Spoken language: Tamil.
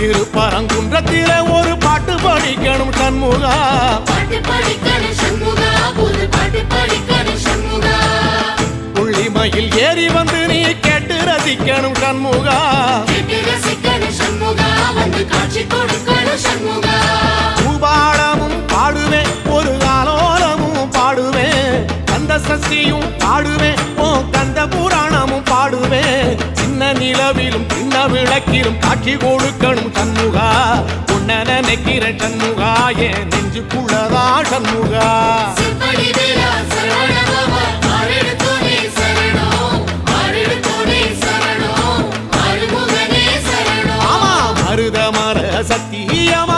திருப்பரங்குன்றத்தில ஒரு பாட்டு படிக்கணும் சண்முகா, புள்ளிமயில் ஏறி வந்து நீ கேட்டு ரசிக்கணும் சண்முகா, பூபாடமும் பாடுவேன் ஒரு காலோலமும் பாடுவேன், கந்த சஷ்டியும் பாடுவேன் ஓ கந்த புராணமும் பாடுவேன், சின்ன நிலவிலும் சின்ன விளக்கிலும் காட்சி கொடுக்கணும் சண்முகா, உன்ன நினைக்கிற சண்முகா என் நெஞ்சுக்குள்ளதா சண்முகா. ஆமா மருதமர சத்தியமா